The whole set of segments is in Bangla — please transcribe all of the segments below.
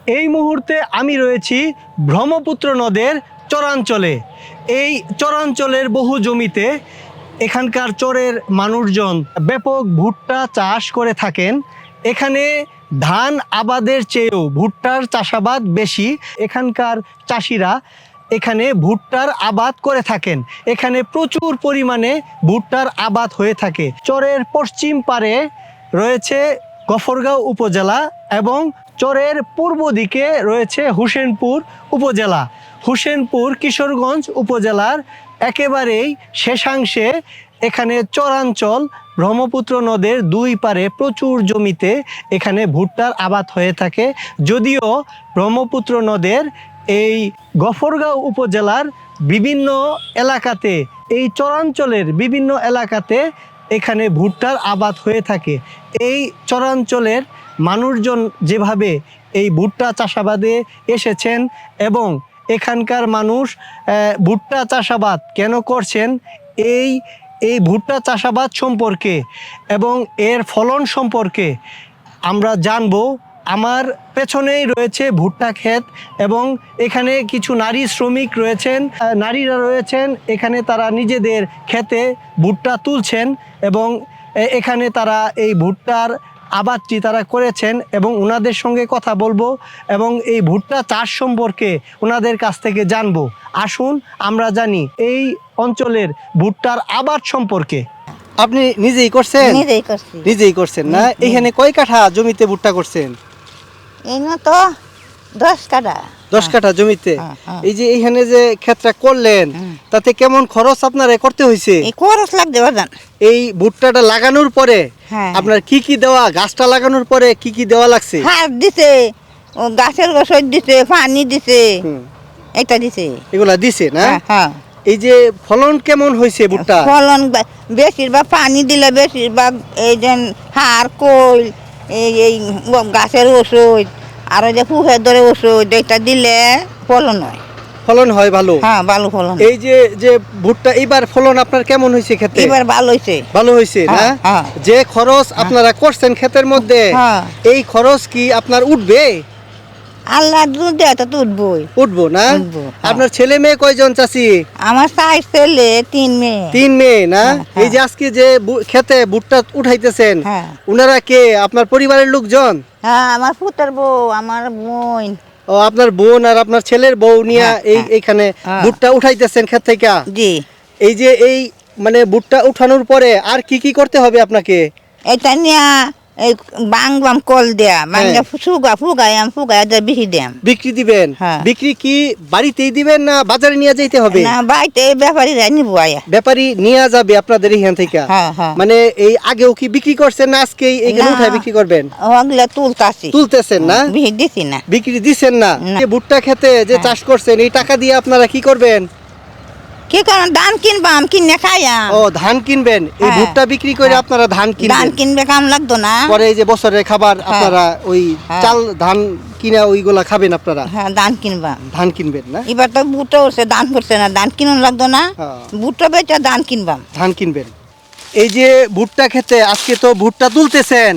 এই মুহূর্তে আমি রয়েছি ব্রহ্মপুত্র নদের চরাঞ্চলে। এই চরাঞ্চলের বহু জমিতে এখানকার চরের মানুষজন ব্যাপক ভুট্টা চাষ করে থাকেন। এখানে ধান আবাদের চেয়েও ভুট্টার চাষাবাদ বেশি। এখানকার চাষিরা এখানে ভুট্টার আবাদ করে থাকেন। এখানে প্রচুর পরিমাণে ভুট্টার আবাদ হয়ে থাকে। চরের পশ্চিম পারে রয়েছে গফরগাঁও উপজেলা এবং চরের পূর্ব দিকে রয়েছে হোসেনপুর উপজেলা। হোসেনপুর কিশোরগঞ্জ উপজেলার একেবারেই শেষাংশে এখানে চরাঞ্চল। ব্রহ্মপুত্র নদের দুই পারে প্রচুর জমিতে এখানে ভুট্টার আবাদ হয়ে থাকে। যদিও ব্রহ্মপুত্র নদের এই গফরগাঁও উপজেলার বিভিন্ন এলাকাতে, এই চরাঞ্চলের বিভিন্ন এলাকাতে এখানে ভুট্টার আবাদ হয়ে থাকে। এই চরাঞ্চলের মানুষজন যেভাবে এই ভুট্টা চাষাবাদে এসেছেন এবং এখানকার মানুষ ভুট্টা চাষাবাদ কেন করছেন, এই ভুট্টা চাষাবাদ সম্পর্কে এবং এর ফলন সম্পর্কে আমরা জানবো। আমার পেছনেই রয়েছে ভুট্টা ক্ষেত এবং এখানে কিছু নারী শ্রমিক রয়েছেন, নারীরা রয়েছেন এখানে। তারা নিজেদের ক্ষেতে ভুট্টা তুলছেন এবং এখানে তারা এই ভুট্টার আবাদটি তারা করেছেন এবং ওনাদের সঙ্গে কথা বলবো এবং এই ভুট্টা চাষ সম্পর্কে ওনাদের কাছ থেকে জানবো। আসুন আমরা জানি এই অঞ্চলের ভুট্টার আবাদ সম্পর্কে। আপনি নিজেই করছেন? নিজেই করছেন না? এখানে কয় কাঠা জমিতে ভুট্টা করছেন? তো 10 কাঠা। 10 কাঠা জমিতে। এই যে এখানে যে ক্ষেতটা করলেন তাতে কেমন খরচ আপনার করতে হয়েছে? খরচ লাগবে বাজান। এই ভুট্টাটা লাগানোর পরে আপনার কি কি দেওয়া, গাছটা লাগানোর পরে কি কি দেওয়া লাগছে? সার দিছে, ও গাছের গোসর দিছে, পানি দিছে, এটা দিছে। এগুলা দিছে না? হ্যাঁ। এই যে ফলন কেমন হয়েছে ভুট্টা? ফলন বেশিরভাগ পানি দিলে, বেশিরভাগ এই যে হাড় কোল, এই গাছের ওষুধ আর ওই যে পুহের ধরে ওষুধ, এটা দিলে ফলন হয়। ফলন হয় ভালো? হ্যাঁ, ভালো ফলন। এই যে ভুট্টা এবার ফলন আপনার কেমন হয়েছে ক্ষেতে? এবার ভালো হয়েছে। ভালো হয়েছে না? যে খরচ আপনারা করছেন ক্ষেতের মধ্যে, এই খরচ কি আপনার উঠবে? আল্লাহ দুধ দেয় তো উঠবই। উঠবো না? আপনার ছেলে মেয়ে কয়জন চাচি? আমার 4 ছেলে 3 মেয়ে। 3 মেয়ে না? এই যে আজকে যে ক্ষেতে ভুট্টা উঠাইতেছেন, উনারা কে আপনার পরিবারের লোকজন? হ্যাঁ, আমার পুত্র বউ, আমার বোন। ও, আপনার বোন আর আপনার ছেলের বউ নিয়ে এইখানে ভুট্টা উঠাইতেছেন ক্ষেত থেকে? জি। এই যে এই মানে ভুট্টা উঠানোর পরে আর কি কি করতে হবে আপনাকে? এটা নিয়ে এই বাংবাম কল দেয়া, বাংলা ফুগায় বিক্রি দেম। বিক্রি দিবেন? বিক্রি কি বাড়িতেই দিবেন না বাজারে নিয়ে যাইতে হবে? না, বাড়িতে ব্যাপারীরা নিব। ব্যাপারী নিয়ে যাবে আপনাদের এখান থেকে? মানে এই আগেও কি বিক্রি করছেন না আজকে এইখানে উঠায় বিক্রি করবেন? ওগুলা তুলতেছেন না? বিক্রি দিছি না। বিক্রি দিছেন না? এই ভুট্টা খেতে যে চাষ করছেন, এই টাকা দিয়ে আপনারা কি করবেন? কি কারণ ধান কিনবাম, কিনে খাইয়াম। ও, ধান কিনবেন? এই ভুট্টা বিক্রি করে আপনারা ধান কিনবেন? ধান কিনবে, কাম লাগতো না? পরে এই যে বছরের খাবার আপনারা ওই চাল ধান কিনা ওইগুলা খাবেন আপনারা? হ্যাঁ, ধান কিনবাম। ধান কিনবেন না? এবার তো ভুট্টা উঠছে, ধান করছে না, ধান কিনুন লাগতো না? ভুট্টা বেচা ধান কিনবাম। ধান কিনবেন। এই যে ভুট্টা খেতে আজকে তো ভুট্টা তুলতেছেন,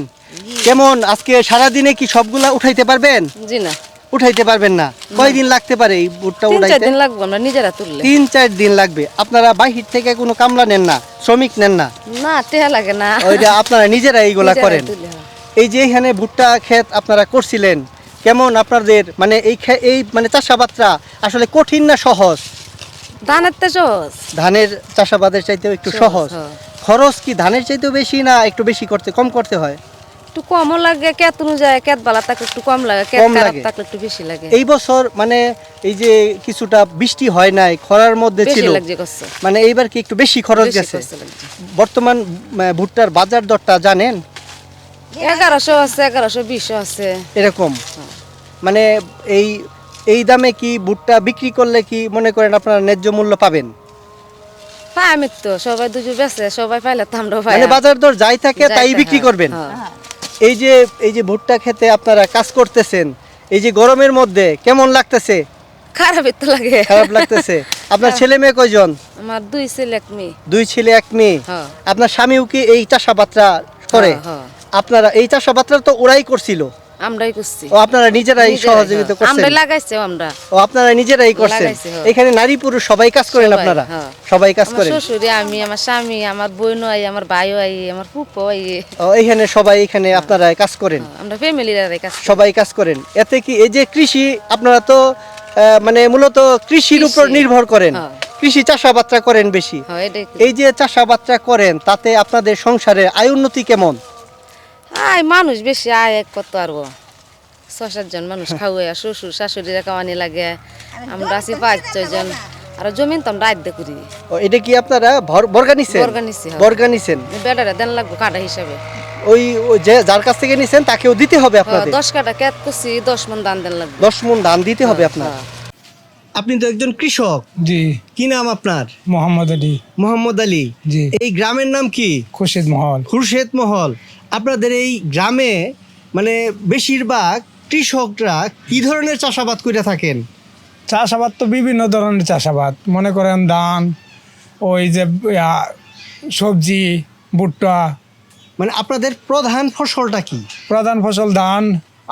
কেমন আজকে সারাদিনে কি সবগুলা উঠাইতে পারবেন? জি না, উঠাইতে পারবেন না। কয়দিন লাগতে পারে এই ভুট্টা উঠাইতে? 3-4 দিন লাগবে, আমরা নিজেরা তুললে। 3-4 দিন লাগবে। আপনারা বাহির থেকে কোনো কামলা নেন না, শ্রমিক নেন না? না, টেহা লাগে না, ওইটা আপনারা নিজেরা এইগুলা করেন? এই যে এখানে ভুট্টা ক্ষেত আপনারা করছিলেন, কেমন আপনাদের মানে এই মানে চাষাবাদটা আসলে কঠিন না সহজ? ধানের তো সহজ। ধানের চাষাবাদের চাইতেও একটু সহজ। খরচ কি ধানের চাইতেও বেশি না একটু বেশি কম করতে হয়? একটু কমও লাগে, ক্ষেত অনুযায়ী ক্ষেত বালা থাকলে একটু কম লাগে, ক্ষেত খারাপ থাকলে একটু বেশি লাগে। এই বছর মানে এই যে কিছুটা বৃষ্টি হয় নাই, খরার মধ্যে ছিল, মানে এইবার কি একটু বেশি খরচ গেছে? বর্তমান ভুট্টার বাজার দরটা জানেন? 1100 আছে, 1120 আছে এরকম। মানে এই দামে কি ভুট্টা বিক্রি করলে কি মনে করেন আপনারা ন্যায্য মূল্য পাবেন? আমি তো সবাই দুজু বেচে, সবাই পাইলে তো আমরাও পাই। মানে বাজার দর যাই থাকে তাই বিক্রি করবেন? এই যে ভুট্টা খেতে আপনারা কাজ করতেছেন, এই যে গরমের মধ্যে কেমন লাগতেছে? খারাপই তো লাগে। খারাপ লাগতেছে। আপনার ছেলে মেয়ে কয়জন? আমার 2 ছেলে 1 মেয়ে। 2 ছেলে 1 মেয়ে। আপনার স্বামীও কি এই চাষাবাদটা করে? আপনারা এই চাষাবাদটা তো ওরাই করছিল, আমরাই করছি ও আপনারা নিজেরাই সহযোগিতা করছেন? আমরা লাগাইছি আমরা। ও আপনারা নিজেরাই করছেন? লাগাইছি, হ্যাঁ। এখানে নারী পুরুষ সবাই কাজ করেন সবাই, আপনারা? হ্যাঁ। সবাই কাজ আমার করেন? শ্বশুরে, আমি, আমার স্বামী, আমার বোনও আই, আমার ভাইও আই, আমার ফুফো আই। ও এখানে সবাই এখানে আপনারা কাজ করেন? আমরা ফ্যামিলির কাজ করি। সবাই কাজ করেন। এতে কি এই যে কৃষি, আপনারা তো মানে মূলত কৃষির উপর কৃষি, নির্ভর করেন, হ্যাঁ। কৃষি চাষাবাদটা করেন বেশি। হ্যাঁ, এটাই করি। এই যে চাষাবাদটা করেন তাতে আপনাদের সংসারে আয় উন্নতি কেমন? আয় মানুষ বেশি, আয় এক কত আরো ৬-৭ জন মানুষ খাওয়াই, শ্বশুর শাশুড়িরা খাওয়ানি লাগে। আমরা আছি ৫-৬ জন। আর জমিন তো আমরা আদ্যে করি। ও এটা কি আপনারা বর্গা নিছেন? বর্গা নিছি, হ্যাঁ। বর্গা নিছেন। বেটারা দেন লাগবো কাটা হিসাবে। ওই ওই যে যার কাছ থেকে নিছেন তাকেও দিতে হবে আপনাদের? ১০ কাটা ক্যাত করছি, 10 মন ধান দেন লাগবে। 10 মণ ধান দিতে হবে আপনার। হ্যাঁ। আপনি তো একজন কৃষক, জি কি নাম আপনার? মোহাম্মদ আলী। মোহাম্মদ আলী। জি এই গ্রামের নাম কি? খুরশিদ মহল। খুরশেদ মহল। আপনাদের এই গ্রামে মানে বেশিরভাগ কৃষকরা কি ধরনের চাষাবাদ করে থাকেন? চাষাবাদ তো বিভিন্ন ধরনের চাষাবাদ, মনে করেন ধান, ওই যে সবজি, ভুট্টা। মানে আপনাদের প্রধান ফসলটা কি? প্রধান ফসল ধান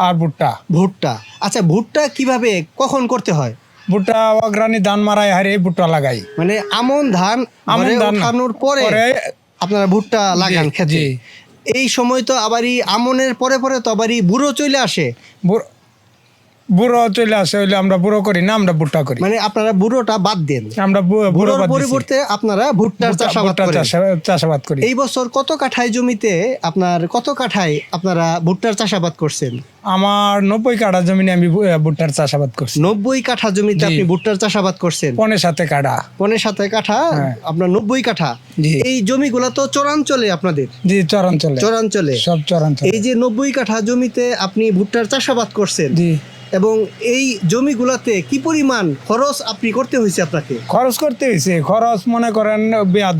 আর ভুট্টা। ভুট্টা। আচ্ছা, ভুট্টা কিভাবে কখন করতে হয়? ভুট্টা অগ্রাণী ধান মারাই হারে ভুট্টা লাগাই। মানে আমন ধান আমন ধান ওঠানোর পরে আপনারা ভুট্টা লাগান খেতে? জি। এই সময় তো আবারই আমনের পরে পরে তো আবারই বুড়ো চলে আসে। বুড়ো চলে আসে, হইলে আমরা বুড়ো করি না, আমরা ভুট্টা করি। মানে আপনারা বুড়োটা বাদ দেন, আমরা বুড়ো বুড়োর বাদ দিছি। পরিবর্তে আপনারা ভুট্টার চাষাবাদ ভুট্টা করেন। চাষাবাদ করি। এই বছর কত কাঠায় জমিতে কত কাঠায় আপনারা ভুট্টার চাষাবাদ করছেন? আমার 90 কাঠা জমিনে আমি ভুট্টার চাষাবাদ করছি। 90 কাঠা জমিতে জি। আপনি ভুট্টার চাষাবাদ করছেন? 5.7 কাঠা। 5.7 কাঠা, হ্যাঁ। আপনার 90 কাঠা। জি। এই জমিগুলো তো চরাঞ্চলে আপনাদের? জি, চরাঞ্চলে। চরাঞ্চলে। সব চরাঞ্চলে। এই যে 90 কাঠা জমিতে আপনি ভুট্টার চাষাবাদ করছেন, জি। এবং এই জমিগুলাতে কি পরিমাণ খরচ আপনি করতে হয়েছে আপনাকে? খরচ করতে হয়েছে, খরচ মনে করেন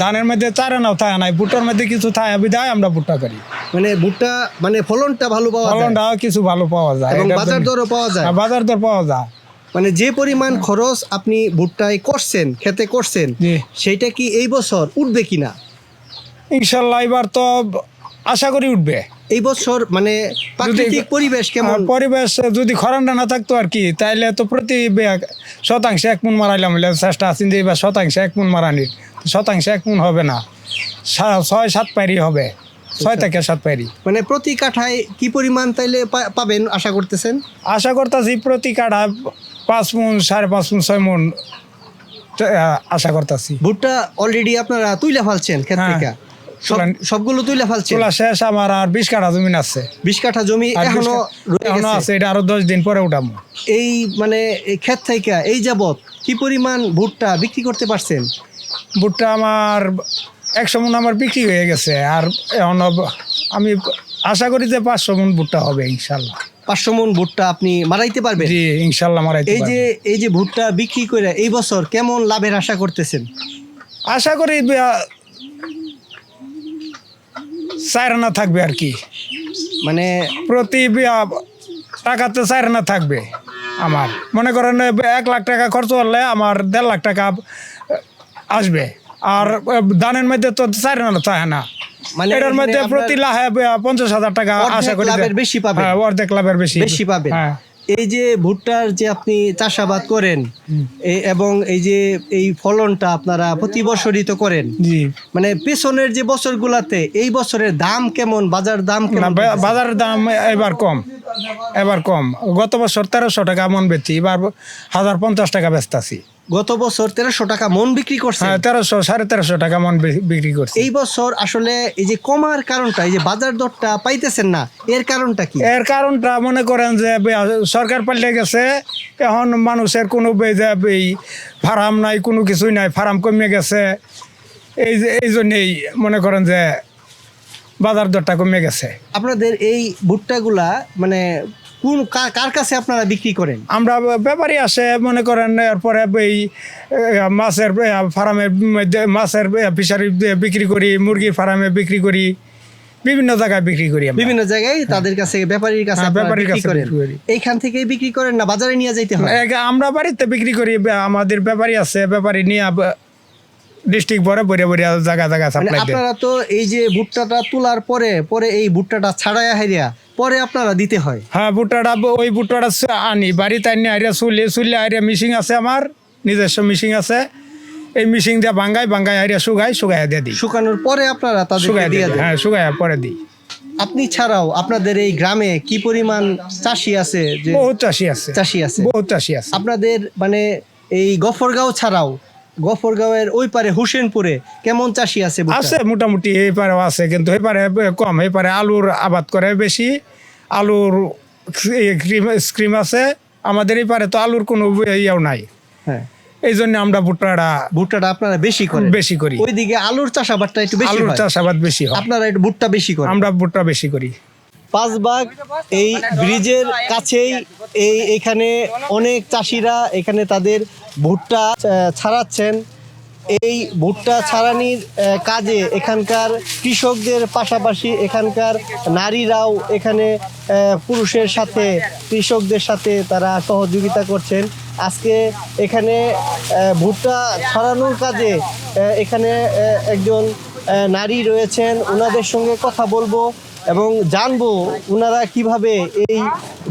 ধানের মধ্যে চারা নাও থাকে নাই, ভুট্টার মধ্যে কিছু থাকে বিধায় আমরা ভুট্টা করি। মানে ভুট্টা মানে ফলনটা ভালো পাওয়া যায়, ফলনটা কিছু ভালো পাওয়া যায় এবং এটা বাজার দরও পাওয়া যায়। বাজার দর পাওয়া যায়। মানে যে পরিমাণ খরচ আপনি ভুট্টায় করছেন, খেতে করছেন, জি। সেইটা কি এই বছর উঠবে কিনা? ইনশাল্লাহ এবার তো আশা করি উঠবে। এই বছর মানে প্রাকৃতিক পরিবেশ কেমন? পরিবেশ যদি খরানটা না থাকতো আর কি, তাইলে তো প্রতি শতাংশে 1 মণ মারাইলাম, চেষ্টা আছেন যে এবার শতাংশে 1 মণ মারানির। শতাংশে 1 মণ হবে না, 6-7 পাইরি হবে, 6 থেকে 7 পাইরি। মানে প্রতি কাঠায় কি পরিমাণ তাইলে পাবেন আশা করতেছেন? আশা করতেছি প্রতি কাঠা 5 মণ, 5.5 মণ, 6 মণ আশা করতেছি। ভুট্টা অলরেডি আপনারা তুইলা ফেলছেন ক্ষেত হ্যাঁ। থেকে? সবগুলো তুইলা ফেলছেন? তোলা শেষ, আমার আর 20 কাঠা জমি আছে। 20 কাঠা জমি আর এখনো রয়ে এখনো গেছে? আছে, এটা আরো 10 দিন পরে উঠাবো। এই মানে এই ক্ষেত থেকে এই যাবত কি পরিমাণ ভুট্টা বিক্রি করতে পারছেন? ভুট্টা আমার 100 মণ আমার বিক্রি হয়ে গেছে, আর এখন আমি আশা করি যে 500 মণ ভুট্টা হবে ইনশাল্লাহ। 500 মণ ভুট্টা আপনি মারাইতে পারবেন? জি, ইনশাল্লাহ মারাইতে পারবো। এই যে ভুট্টা বিক্রি করে এই বছর কেমন লাভের আশা করতেছেন? আশা করি 4 আনা থাকবে আর কি, মানে প্রতি টাকাতে 4 আনা থাকবে। আমার মনে করেন 1 লাখ টাকা খরচ করলে আমার 1.5 লাখ টাকা আসবে, আর ধানের মধ্যে তো 4 আনা থাকে না, মানে এটার মধ্যে আপনার প্রতি লাখে 50,000 টাকা আশা করি লাভের বেশি পাবেন? হ্যাঁ, অর্ধেক লাভের বেশি পাবেন। হ্যাঁ। এই যে ভুট্টার যে আপনি চাষাবাদ করেন এবং এই যে এই ফলনটা আপনারা প্রতি বছরই তো করেন, জি। মানে পেছনের যে বছরগুলাতে এই বছরের দাম কেমন, বাজার দাম না, কেমন? বাজারের দাম এবার কম। গত বছর 1300 টাকা মন বেচি, এবার 1050 টাকা বেচতাছি। গত বছর 1300 টাকা মন বিক্রি করছেন? হ্যাঁ, 1300-1350 টাকা মন বিক্রি করছি। এই বছর আসলে এই যে কমার কারণটা, এই যে বাজার দরটা পাইতেছেন না, এর কারণটা কি? এর কারণটা মনে করেন যে সরকার পাল্টে গেছে, এখন মানুষের কোনো ফার্ম নাই, কোনো কিছুই নাই, ফার্ম কমে গেছে, এই জন্যেই মনে করেন যে বাজার দরটা কমে গেছে। আপনাদের এই ভুট্টাগুলা মানে কার কাছে আপনারা বিক্রি করেন? আমরা ব্যাপারী আসে, মনে করেন এরপরে এই মাছের ফার্মের মধ্যে, মাছের ফিশারি বিক্রি করি, মুরগির ফার্মে বিক্রি করি, বিভিন্ন জায়গায় বিক্রি করি। বিভিন্ন জায়গায় তাদের কাছে, ব্যাপারীর কাছে হ্যাঁ, আপনারা ব্যাপারীর বিক্রি কাছে করেন? বিক্রি করি। এইখান থেকে বিক্রি করেন না বাজারে নিয়ে যাইতে হয়? আমরা বাড়িতে বিক্রি করি, আমাদের ব্যাপারী আছে, ব্যাপারী নিয়ে ডিস্ট্রিক্ট ভরে ভরে ভরে জায়গা জায়গা মানে সাপ্লাই দেয়। আপনারা তো এই যে ভুট্টাটা তোলার পরে পরে এই ভুট্টাটা ছাড়াইয়া হাইরিয়া পরে আপনারা দিতে হয়। হ্যাঁ ভুট্টাটা ওই ভুট্টাটা আনি বাড়িতে আনি আইরা চুলে আইরা মিশিং আছে আমার নিজস্ব মিশিং আছে, এই মিশিং দিয়ে বাঙ্গাই আইরা শুকাই দিয়ে দিই। শুকানোর পরে আপনারা তাদেরকে শুকাই দিয়ে দিই, দেন। হ্যাঁ শুকাই পরে দিই। আপনি ছাড়াও আপনাদের এই গ্রামে কি পরিমাণ চাষি আছে? যে বহুত চাষি আছে, চাষি আছে বহুত চাষি আছে। আপনাদের মানে এই গফরগাঁও ছাড়াও গফরগাঁওয়ের ওই পারে হোসেনপুরে কেমন চাষি আছে ভুট্টা? আছে মোটামুটি এই পারেও আছে, কিন্তু এই পারে কম। এই পারে আলুর আবাদ করে বেশি, আলুর স্ক্রিম আছে। আমাদের এই পারে তো আলুর কোনো ইয়েও নাই, হ্যাঁ, এই জন্য আমরা ভুট্টাটা আপনারা বেশি করি। ওইদিকে আলুর চাষাবাদটা একটু বেশি আলুর হয়, চাষাবাদ বেশি হয়, আপনারা একটু ভুট্টা বেশি করেন। আমরা ভুট্টা বেশি করি। পাঁচবাগ এই ব্রিজের কাছেই এখানে অনেক চাষিরা এখানে তাদের ভুট্টা ছাড়াচ্ছেন। এই ভুট্টা ছাড়ানির কাজে এখানকার কৃষকদের পাশাপাশি এখানকার নারীরাও এখানে পুরুষের সাথে কৃষকদের সাথে তারা সহযোগিতা করছেন। আজকে এখানে ভুট্টা ছড়ানোর কাজে এখানে একজন নারী রয়েছেন, ওনাদের সঙ্গে কথা বলবো এবং জানবো ওনারা কিভাবে এই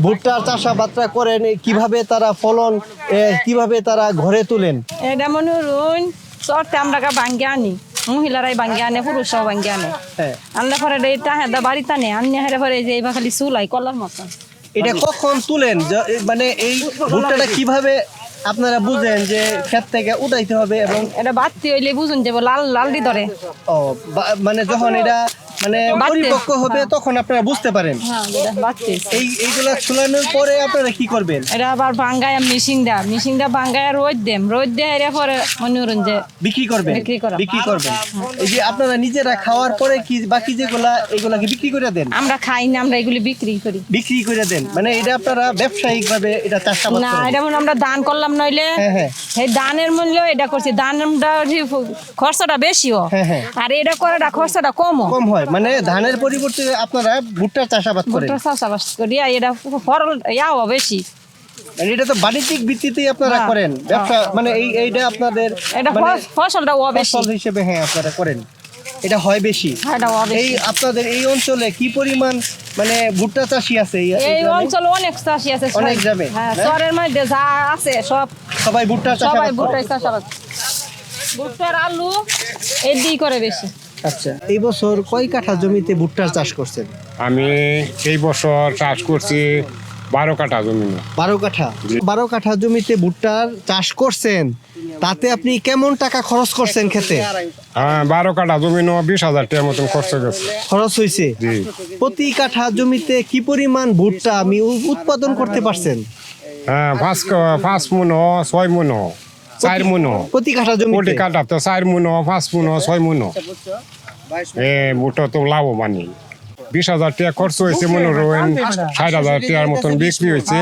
ভুট্টার চাষাবাদটা করেন, কিভাবে তারা ফলন কিভাবে তারা ঘরে তোলেন। এটা মনে করুন চরতে আমরা ভাঙ্গি আনি, মহিলারাই ভাঙ্গি আনে, পুরুষরাও ভাঙ্গি আনে। হ্যাঁ, আনলে পরে এইটা হেদা বাড়িতে আনে, আনিয়ে হেরে পরে যে এইবার খালি চুলাই কলার মতন। এটা কখন তুলেন? মানে এই ভুট্টাটা কিভাবে আপনারা বুঝেন যে ক্ষেত থেকে উঠাইতে হবে? এবং এটা বাড়তি হইলে বুঝুন যে লাল লাল দি ধরে। মানে যখন এটা মানে বাড়তে, পরিপক্ক হবে তখন আপনারা বুঝতে পারেন। হ্যাঁ এটা বাড়তি। এইগুলা ছুলানোর পরে আপনারা কি করবেন? এটা আবার ভাঙ্গায় মিশিং দা ভাঙ্গায় রোদ দিয়ে হেরে পরে মনে করুন যে বিক্রি করবেন। বিক্রি করবেন। এই যে আপনারা নিজেরা খাওয়ার পরে কি বাকি যেগুলা এগুলাকে বিক্রি করে দেন? আমরা খাই না, আমরা এগুলি বিক্রি করি। বিক্রি করে দেন মানে এটা আপনারা ব্যবসায়িক ভাবে এটা চাষাবাদ না, করেন? এটা মনে আমরা দান করলাম নইলে হ্যাঁ। এই দানের মূল্য এটা করছি, দানটা খরচটা বেশিও, হ্যাঁ। আর এটা করাটা খরচটা কমও। কম হয় মানে ধানের পরিবর্তে আপনারা ভুট্টার চাষাবাদ করেন। ভুট্টার চাষাবাদ করি, এটা ফলন ইয়াও বেশি। মানে এটা তো বাণিজ্যিক ভিত্তিতেই আপনারা করেন ব্যবসা, মানে এইটা আপনাদের এটা মানে ফসলটা বেশি ফসল হিসেবে হ্যাঁ আপনারা করেন, এটা হয় বেশি। এটা বেশি। এই আপনাদের এই অঞ্চলে কি পরিমাণ মানে ভুট্টা চাষি আছে? এই গ্রামে? অঞ্চলে অনেক চাষি আছে, অনেক গ্রামে, হ্যাঁ না? শহরের মধ্যে যা আছে সবাই ভুট্টা সবাই চাষাবাদ করে? ভুট্টার চাষাবাদ, ভুট্টার আলু এই দিই করে বেশি। আচ্ছা, এই বছর কয় কাঠা জমিতে ভুট্টার চাষ করছেন? আমি এই বছর চাষ করছি 12 কাঠা জমি। 12 কাঠা। 12 কাঠা জমিতে ভুট্টার চাষ করছেন, তাতে আপনি কেমন টাকা খরচ করছেন খেতে? হ্যাঁ 12 কাঠা জমি 20,000 টাকার মতন খরচ গেছে। খরচ হয়েছে? জি। প্রতি কাঠা জমিতে কি পরিমাণ ভুট্টা আমি উৎপাদন করতে পারছেন? হ্যাঁ 5 মন, 6 মন, 4 মন। প্রতি কাঠা প্রতি জমিতে? কাঠা তো 4 মন, 5 মন, 6 মন। ভুট্টা তো লাভবান। 20,000 টাকা খরচ হয়েছে, মনোরঞ্জন 60,000 টাকার মতন বিক্রি হয়েছে,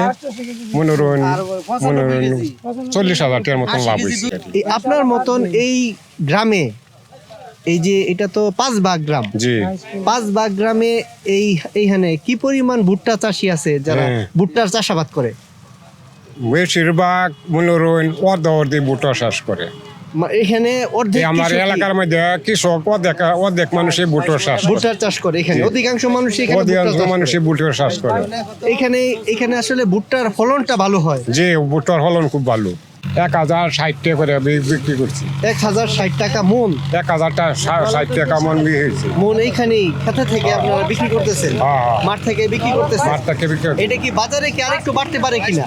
মনোরঞ্জন 40,000 টাকার মতন লাভ হয়েছে। আপনার মতন এই গ্রামে, এই যে এটা তো 5 ভাগ গ্রাম, জি 5 ভাগ গ্রামে এইখানে কি পরিমাণ ভুট্টা চাষি আছে যারা হ্যাঁ। ভুট্টার চাষাবাদ করে? বেশিরভাগ মনোরঞ্জন অর্ধে ভুট্টা চাষ করে। এখানে অর্ধেক আমার কৃষকই এলাকার মধ্যে কৃষক অর্ধেক মানুষই ভুট্টার চাষ করে। ভুট্টার চাষ করে। এখানে জি। অধিকাংশ মানুষ এখানে অধিকাংশ ভুট্টার চাষ মানুষই ভুট্টার চাষ করে। করে। এখানে আসলে ভুট্টার ফলনটা ভালো হয়। যে ভুট্টার ফলন খুব ভালো। 1,060 টাকা করে বিক্রি করছি। 1060 টাকা মন? 1,060 টাকা মন বিক্রি হয়েছে। মন এইখানেই খেতে থেকে আপনারা বিক্রি করতেছেন? হ্যাঁ। মাঠ থেকে বিক্রি করতেছেন? মাঠ থেকে বিক্রি করছি। এটা কি বাজারে কি আরেকটু বাড়তে পারে কিনা?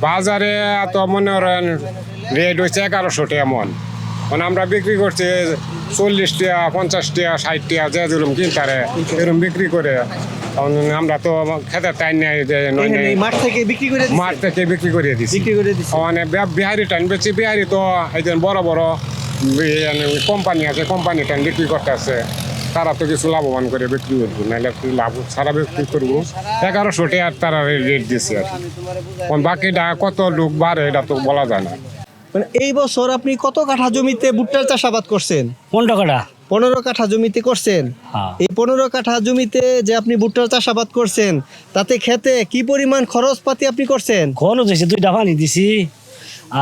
বাজারে তো মনে করেন রেট হয়েছে 1100 টাকা মন, মানে আমরা বিক্রি করছি 40 টাকা, 50 টাকা, 60 টাকা, যে যেরকম কিনতারে এরকম বিক্রি করে। আমরা তো খেতে টাইম নেই, এখানে এই মাঠ থেকে বিক্রি করে দিচ্ছেন? মাঠ থেকে বিক্রি করে দিচ্ছি। বিক্রি করে দিচ্ছেন। মানে বিহারি টাইম বেশি, বিহারি তো এই যে বড় বড় কোম্পানি আছে, কোম্পানি টাইম বিক্রি করতে আছে, তারা তো কিছু লাভবান করে বিক্রি করবো, নাহলে লাভ ছাড়া বিক্রি করবো। 1100 টাকা তারা রেট দিচ্ছে আর কি। বাকিটা কত লোক বাড়ে এটা তো বলা যায় না। মানে এই বছর আপনি কত কাঠা জমিতে ভুট্টার চাষাবাদ করছেন? 15 কাঠা। 15 কাঠা জমিতে করছেন। হ্যাঁ। এই 15 কাঠা জমিতে যে আপনি ভুট্টার চাষাবাদ করছেন, তাতে খেতে কি পরিমাণ খরচপাতি আপনি করছেন? খরচ হয়েছে 2টা পানি দিছি,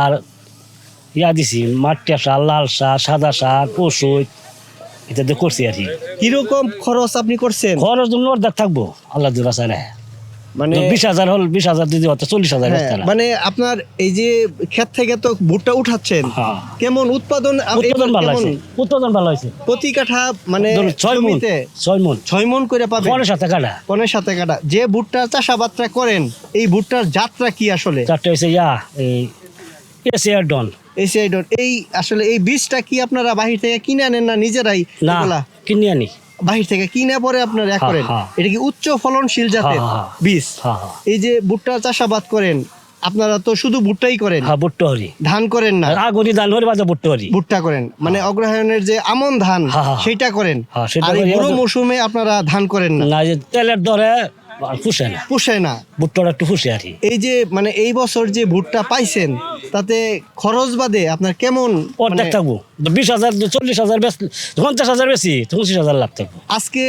আর ইয়া দিছি মাটিয়া শাক, লাল শাক, সাদা শাক, ওষুধ এটা দিয়ে করছি আর কি। কিরকম খরচ আপনি করছেন? খরচ জন্য অর্ধেক থাকবো আল্লাহ দুরা চায়। মানে 20,000 হল 20,000 যদি হতো 40,000 হ্যাঁ, মানে আপনার এই যে ক্ষেত থেকে তো ভুট্টা উঠাচ্ছেন, হ্যাঁ। কেমন উৎপাদন উৎপাদন ভালো কেমন? হয়েছে, উৎপাদন ভালো হয়েছে। প্রতি কাঠা মানে 6 মণ, জমিতে 6 মণ 6 মণ করে পাবেন। পরের সাথে কাটা। পনের সাথে কাটা। যে ভুট্টার চাষাবাদটা করেন, এই ভুট্টার যাত্রা কি আসলে? চারটে হয়েছে ইয়া এই এসিআর ডন। এই আসলে এই বীজটা কি আপনারা বাহির থেকে কিনে আনেন না নিজেরাই না এগুলা কিনে আনি। বাহির থেকে কিনে পরে আপনারা হ্যাঁ, করেন? হ্যাঁ। এটা কি উচ্চ ফলনশীল জাতের হ্যাঁ, হ্যাঁ। বীজ? হ্যাঁ, হ্যাঁ। এই যে ভুট্টা চাষাবাদ করেন, আপনারা তো শুধু ভুট্টাই করেন, হ্যাঁ বুট্টো হরি, ধান করেন না? আগরি ধান হরি বাজে বুট্টো হরি। ভুট্টা করেন মানে অগ্রহায়ণের যে আমন ধান হ্যাঁ, হ্যাঁ। সেটা করেন। হ্যাঁ, সেটা আর এই করি। বুড়ো মৌসুমে আপনারা ধান করেন না, না যে তেলের দরে ফুসে না, পুষে না। বুট্টোটা একটু ফুসে আর কি। এই যে মানে এই বছর যে ভুট্টা পাইছেন তাতে খরচ বাদে আপনার কেমন অর্ধেক মানে থাকবো 20,000 40,000 বেশ 50,000 বেশি 25,000 লাভ থাকবো। আজকে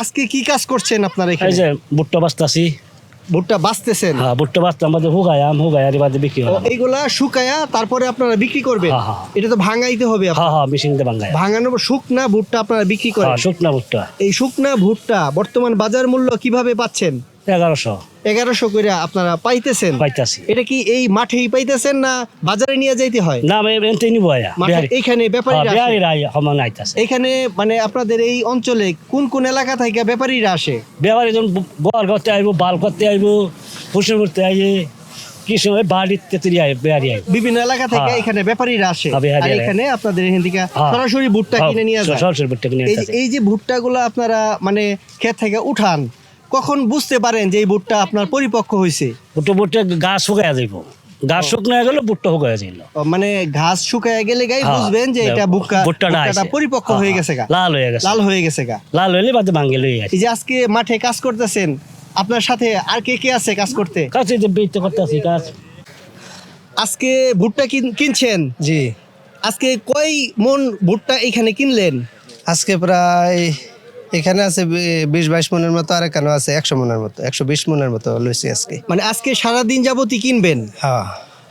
আজকে কি কাজ করছেন আপনারা এই এখানে? যে বুট্টো বাঁচতাছি। ভুট্টা বাঁচতেছেন? হ্যাঁ বুট্টো বাঁচতে আমাদের হুগায়ার বাদে বিক্রি ও, হয়। এইগুলা শুকায়া তারপরে আপনারা বিক্রি করবেন? হ্যাঁ, হ্যাঁ। এটা তো ভাঙাইতে হবে হ্যাঁ হ্যাঁ মেশিনতে বাঙ্গায়। ভাঙানোর পর শুকনা ভুট্টা আপনারা বিক্রি করেন? হ্যাঁ শুকনা ভুট্টা এই শুকনা ভুট্টা বর্তমান বাজার মূল্য কিভাবে পাচ্ছেন? 1100 1100 করে আপনারা পাইতেছেন? পাইতাছি। এটা কি এই মাঠেই পাইতেছেন না বাজারে নিয়ে যাইতে হয়? না আমি এনতে নিব আয়া মাঠে এইখানে ব্যাপারীরা আসে? বিহারিরা সমান আইতাছে। এখানে মানে আপনাদের এই অঞ্চলে কোন কোন এলাকা থেকে ব্যাপারীরা আসে? বিহারি যখন বল করতে আইব, বাল করতে আইব, ফুসুর করতে আইবে, কি সময় বাড়িতে তেতুরি আইব, বিহারি আইব। বিভিন্ন এলাকা থেকে হ্যাঁ। এখানে ব্যাপারীরা আসে হ্যাঁ, বিহারিরা। আর এখানে আপনাদের এখান থেকে হ্যাঁ। সরাসরি ভুট্টা কিনে নিয়ে যায়? সরাসরি ভুট্টা কিনে এই যে- আইতাছে। এই যে ভুট্টাগুলো আপনারা মানে ক্ষেত থেকে উঠান, কখন বুঝতে পারেন যে এই ভুট্টা আপনার পরিপক্ক হয়েছে? ভুট্টা গাছ শুকায়া যাইব, গাছ শুকনো হয়ে গেল ভুট্টা শুকায়া যাইল। মানে ঘাস শুকায় গেলে গাই হ্যাঁ, বুঝবেন যে এটা ভুট্টাটা ভুট্টাটা আইছে। পরিপক্ক হ্যাঁ, হয়ে গেছে গা, লাল হয়ে গেছে। লাল হয়ে গেছে গা। লাল হইলে বাদে ভাঙ্গে লই আসি। এই যে আজকে মাঠে কাজ করতেছেন, আপনার সাথে আর কে কে আছে কাজ করতে? কাছে যে বেচতে করতেছি কাজ। আজকে ভুট্টা কিনছেন? জি, আজকে কয় মন ভুট্টা এখানে কিনলেন? আজকে প্রায় এখানে আছে 20-22 মনের মতো, আর এখানে আছে 100 মনের মতো, 120 মনের মতো লইছি আজকে। মানে আজকে সারাদিন যাবতই কিনবেন? হ্যাঁ,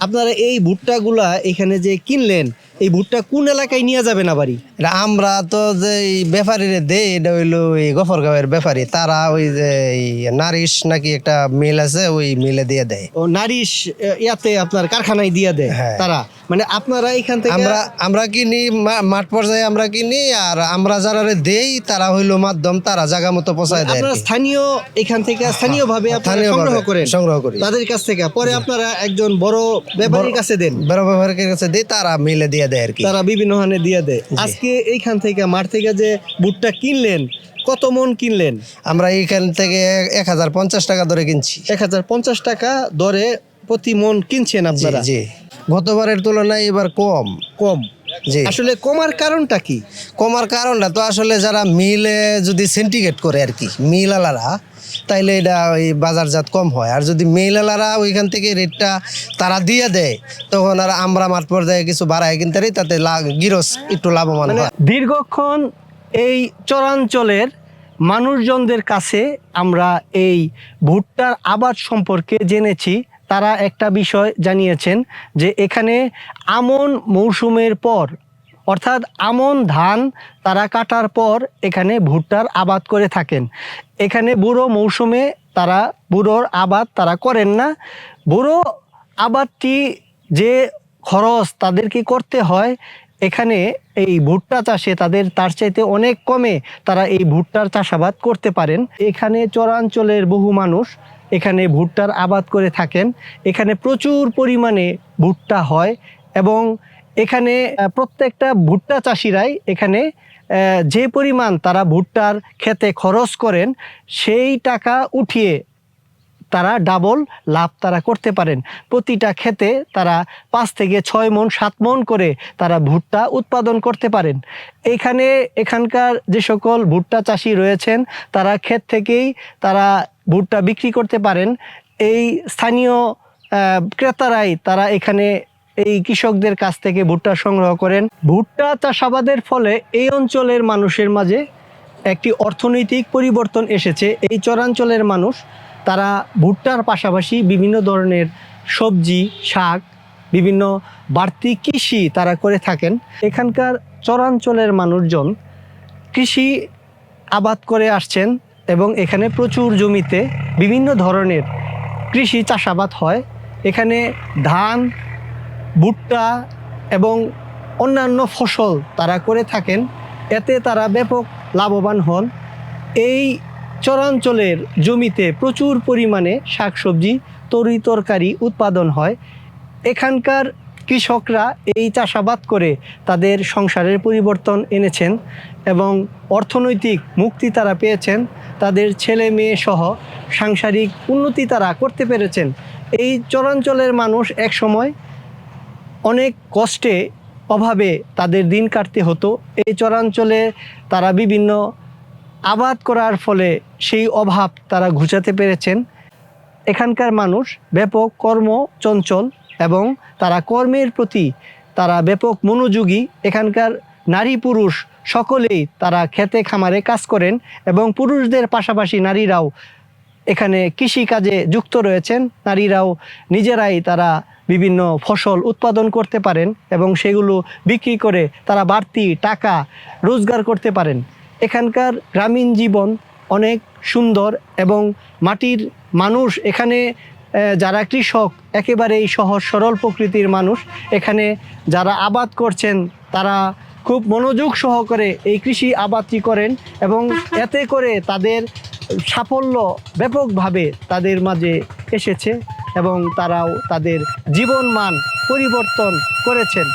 আপনারা এই ভুট্টাগুলা এখানে যে কিনলেন, এই ভুট্টা কোন এলাকায় নিয়ে যাবেন আবারই? এটা আমরা তো যে এই ব্যাপারীরে দেই, এটা হইলো এই গফরগাঁওয়ের ব্যাপারী, তারা ওই যে এই নারিশ নাকি একটা মিল আছে, ওই মিলে দিয়ে দেয়। ও নারিশ ইয়াতে আপনার কারখানায় দিয়ে দেয় হ্যাঁ। তারা? মানে আপনারা এখান থেকে আমরা কিনি মাঠ পর্যায়ে আমরা কিনি, আর আমরা যারা দেই তারা হইলো মাধ্যম, তারা জায়গা মতো পৌঁছায় দেয় আর আপনারা কি। স্থানীয় এখান থেকে স্থানীয়ভাবে আপনারা স্থানীয়ভাবে সংগ্রহ করেন? সংগ্রহ করি। তাদের কাছ থেকে পরে আপনারা একজন বড় ব্যাপারীর কাছে দেন, বড় ব্যাপারীর কাছে দিই, তারা মিলে দিয়ে দেয় আর কি। তারা বিভিন্ন হানে দিয়ে দেয়। আজকে এইখান থেকে মাঠ থেকে যে ভুট্টা কিনলেন, কত মন কিনলেন? আমরা এইখান থেকে 1050 টাকা ধরে কিনছি। 1050 টাকা দরে প্রতি মন কিনছেন জি আপনারা? জি, গতবারের তুলনায় এবার কম। কম? জি, আসলে কমার কারণটা কি? কমার কারণটা তো আসলে যারা মিলে যদি সিন্ডিকেট করে আর কি, মিল আলারা, তাইলে এটা ওই বাজারজাত কম হয়। আর যদি মিল আলারা ওইখান থেকে রেটটা তারা দিয়ে দেয়, তখন আর আমরা মাঠ পর্যায়ে কিছু বাড়ায় কিনতে পারি, তাতে গিরস একটু লাভবান মানে হয়। দীর্ঘক্ষণ এই চরাঞ্চলের মানুষজনদের কাছে আমরা এই ভুট্টার আবাদ সম্পর্কে জেনেছি। তারা একটা বিষয় জানিয়েছেন যে এখানে আমন মৌসুমের পর, অর্থাৎ আমন ধান তারা কাটার পর এখানে ভুট্টার আবাদ করে থাকেন। এখানে বুড়ো মৌসুমে তারা বুড়োর আবাদ তারা করেন না। বুড়ো আবাদটি যে খরচ তাদেরকে করতে হয়, এখানে এই ভুট্টা চাষে তাদের তার চাইতে অনেক কমে তারা এই ভুট্টার চাষাবাদ করতে পারেন। এখানে চরাঞ্চলের বহু মানুষ এখানে ভুট্টার আবাদ করে থাকেন। এখানে প্রচুর পরিমাণে ভুট্টা হয় এবং এখানে প্রত্যেকটা ভুট্টা চাষিরাই এখানে যে পরিমাণ তারা ভুট্টার খেতে খরচ করেন, সেই টাকা উঠিয়ে তারা ডাবল লাভ তারা করতে পারেন। প্রতিটা ক্ষেতে তারা 5 থেকে 6 মণ 7 মণ করে তারা ভুট্টা উৎপাদন করতে পারেন। এখানকার যে সকল ভুট্টা চাষি রয়েছেন তারা ক্ষেত থেকেই তারা ভুট্টা বিক্রি করতে পারেন। এই স্থানীয় ক্রেতারাই তারা এখানে এই কৃষকদের কাছ থেকে ভুট্টা সংগ্রহ করেন। ভুট্টা চাষাবাদের ফলে এই অঞ্চলের মানুষের মাঝে একটি অর্থনৈতিক পরিবর্তন এসেছে। এই চরাঞ্চলের মানুষ তারা ভুট্টার পাশাপাশি বিভিন্ন ধরনের সবজি, শাক বিভিন্ন বাড়তি কৃষি তারা করে থাকেন। এখানকার চরাঞ্চলের মানুষজন কৃষি আবাদ করে আসছেন এবং এখানে প্রচুর জমিতে বিভিন্ন ধরনের কৃষি চাষাবাদ হয়। এখানে ধান, ভুট্টা এবং অন্যান্য ফসল তারা করে থাকেন, এতে তারা ব্যাপক লাভবান হন। এই চরাঞ্চলের জমিতে প্রচুর পরিমাণে শাকসবজি, তরিতরকারি উৎপাদন হয়। এখানকার কৃষকরা এই চাষাবাদ করে তাদের সংসারের পরিবর্তন এনেছেন এবং অর্থনৈতিক মুক্তি তারা পেয়েছেন। তাদের ছেলে মেয়ে সহ সাংসারিক উন্নতি তারা করতে পেরেছেন। এই চরাঞ্চলের মানুষ একসময় অনেক কষ্টে, অভাবে তাদের দিন কাটতে হতো। এই চরাঞ্চলে তারা বিভিন্ন আবাদ করার ফলে সেই অভাব তারা ঘুচাতে পেরেছেন। এখানকার মানুষ ব্যাপক কর্মচঞ্চল এবং তারা কর্মের প্রতি তারা ব্যাপক মনোযোগী। এখানকার নারী পুরুষ সকলেই তারা খেতে খামারে কাজ করেন এবং পুরুষদের পাশাপাশি নারীরাও এখানে কৃষিকাজে যুক্ত রয়েছেন। নারীরাও নিজেরাই তারা বিভিন্ন ফসল উৎপাদন করতে পারেন এবং সেগুলো বিক্রি করে তারা বাড়তি টাকা রোজগার করতে পারেন। এখানকার গ্রামীণ জীবন অনেক সুন্দর এবং মাটির মানুষ এখানে যারা কৃষক একেবারেই সহজ সরল প্রকৃতির মানুষ। এখানে যারা আবাদ করছেন তারা খুব মনোযোগ সহকারে এই কৃষি আবাদটি করেন এবং এতে করে তাদের সাফল্য ব্যাপকভাবে তাদের মাঝে এসেছে এবং তারাও তাদের জীবনমান পরিবর্তন করেছেন।